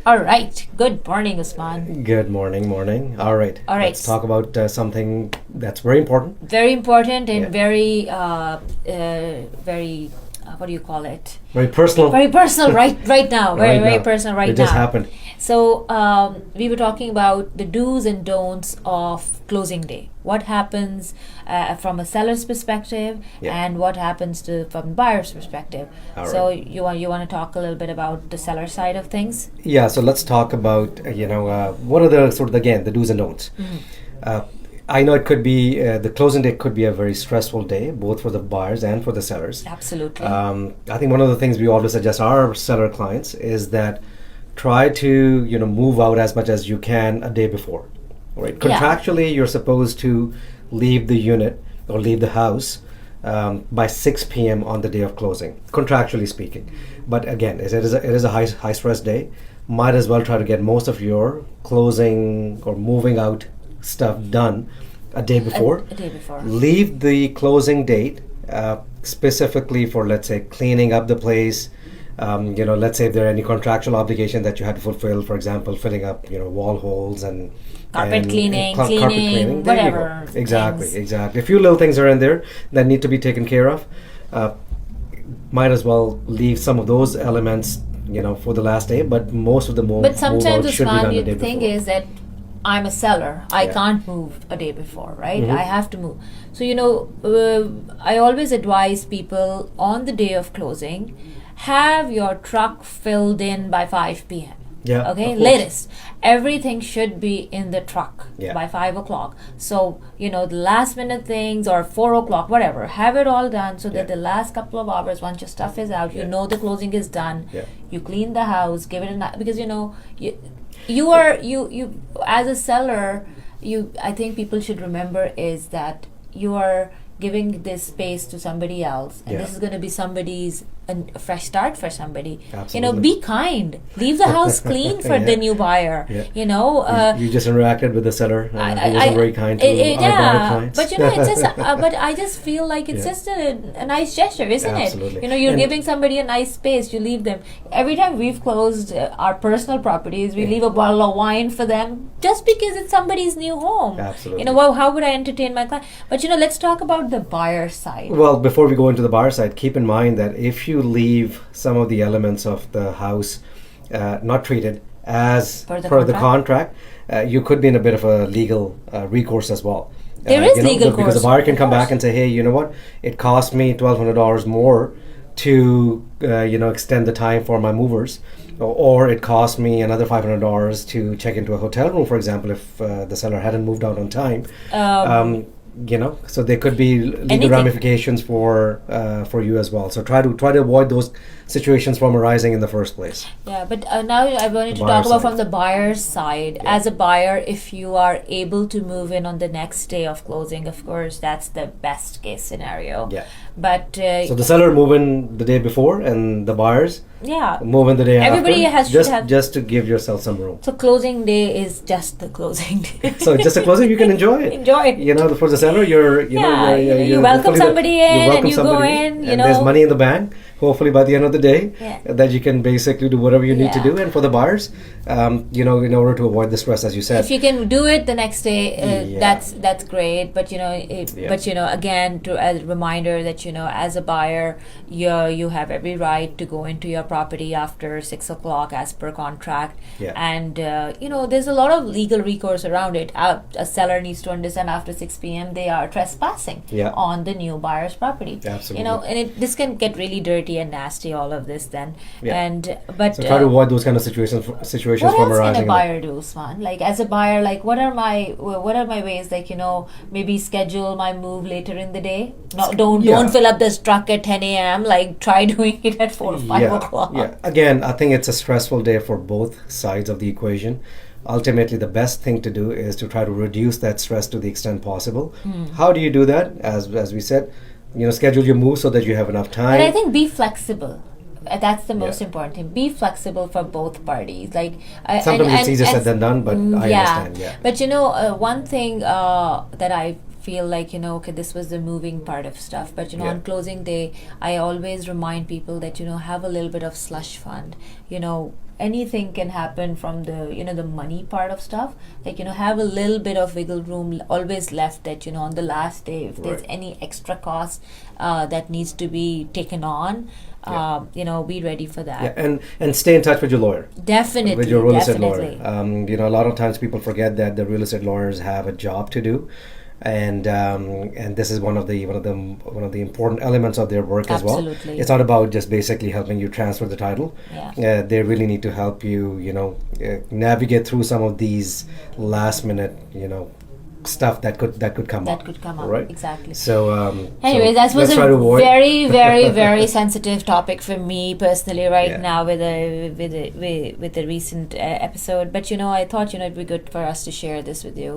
All right. Good morning, Usman. Good morning. All right. All right. Let's talk about something that's very important. Very important and Yeah. very, what do you call it? Very personal. Very personal right now. Very, Right very now. personal right It now. just happened. So we were talking about the do's and don'ts of closing day. What happens from a seller's perspective, Yeah. and what happens from buyer's perspective. All So right. you want to talk a little bit about the seller side of things? Yeah. So let's talk about what are the sort of again the do's and don'ts. I know it could be the closing day could be a very stressful day, both for the buyers and for the sellers. Absolutely. I think one of the things we always suggest our seller clients is that try to move out as much as you can a day before. Right. Yeah. Contractually, you're supposed to leave the unit or leave the house by 6 p.m. on the day of closing, contractually speaking. But again, it is a high stress day. Might as well try to get most of your closing or moving out stuff done a day before. A day before. Leave the closing date specifically for, let's say, cleaning up the place. Let's say if there are any contractual obligation that you had to fulfill, for example, filling up, wall holes and Carpet cleaning, carpet cleaning. There you go. whatever. Exactly, things. exactly. A few little things are in there that need to be taken care of. Might as well leave some of those elements, for the last day, but most of the But sometimes, move out should be Usman, done the day the thing before. is that I'm a seller. I Yeah. can't move a day before, right? Mhm. I have to move. So, I always advise people on the day of closing, have your truck filled in by 5 p.m. Yeah, Okay, of course. latest. Everything should be in the truck Yeah. by 5 o'clock. So, the last minute things or 4 o'clock, whatever, have it all done so that Yeah. the last couple of hours, once your stuff is out, Yeah. the closing is done. Yeah. You clean the house, give it a because you are you as a seller, I think people should remember is that you are giving this space to somebody else, and Yeah. this is going to be somebody's a fresh start for somebody. Absolutely. Be kind, leave the house clean for the Yeah. new buyer. Yeah. You You just interacted with the seller. He wasn't very kind to our buyer clients. but it's just but I just feel like it's Yeah. just a nice gesture, isn't Absolutely. it? You're And- giving somebody a nice space. You leave them every time we've closed our personal properties. We Yeah. leave a bottle of wine for them just because it's somebody's new home. Absolutely. Well, how would I entertain my client? But let's talk about the buyer side. Well, before we go into the buyer side, keep in mind that if you leave some of the elements of the house not treated as Per the per the contract, you could be in a bit of a legal recourse as well. There is legal because the course, buyer can of come course. back and say, hey, you know what? It cost me $1,200 more to extend the time for my movers, or it cost me another $500 to check into a hotel room, for example, if the seller hadn't moved out on time. So there could be legal Anything. ramifications for you as well. So try to avoid those situations from arising in the first place. Yeah, but now I wanted The to buyer talk about side. from the buyer's side. Yeah. As a buyer, if you are able to move in on the next day of closing, of course, that's the best case scenario. Yeah. But So the seller move in the day before, and the buyers yeah, move in the day Everybody after. should have- just to give yourself some room. so closing day is just the closing day. So just a closing, you can enjoy it. Enjoy it. For the seller, you welcome hopefully somebody in you welcome and you go somebody in, and there's money in the bank. Hopefully, by the end of the day, Yeah. that you can basically do whatever you need to Yeah. do. And for the buyers, in order to avoid the stress, as you said. If you can do it the next day, Yeah. that's great. But again, as a reminder that as a buyer, you have every right to go into your property after 6 o'clock as per contract. Yeah. And there's a lot of legal recourse around it. A seller needs to understand after 6 p.m. they are trespassing Yeah. on the new buyer's property. Absolutely. And this can get really dirty and nasty. All of this then, Yeah. but So try to avoid those kind of situations what from else arising. can a in the- buyer do, Usman? Like as a buyer, like what are my ways? Like maybe schedule my move later in the day. No, don't fill up this truck at 10 a.m. Like try doing it at 4 or 5 o'clock. Yeah. Again, I think it's a stressful day for both sides of the equation. Ultimately, the best thing to do is to try to reduce that stress to the extent possible. How do you do that? As we said, schedule your move so that you have enough time. But I think be flexible. That's the most Yeah. important thing. Be flexible for both parties. Like Sometimes it's easier said than done, but I understand. Yeah. But one thing that I feel like, okay, this was the moving part of stuff. But, Yeah. on closing day, I always remind people that, have a little bit of slush fund. Anything can happen from the, the money part of stuff. Like, have a little bit of wiggle room always left that, on the last day, if there's Right. any extra cost that needs to be taken on, be ready for that. Yeah, and stay in touch with your lawyer. Definitely. With your real estate definitely. lawyer. A lot of times people forget that the real estate lawyers have a job to do, and this is one of the important elements of their work as well. Absolutely. It's not about just basically helping you transfer the title. Yeah. They really need to help you, navigate through some of these last minute, stuff that could come That up. could come up. Right. Exactly. So Anyway, so that was let's try to a avoid- very, very, very sensitive topic for me personally right Yeah. now with the recent episode. But I thought it'd be good for us to share this with you.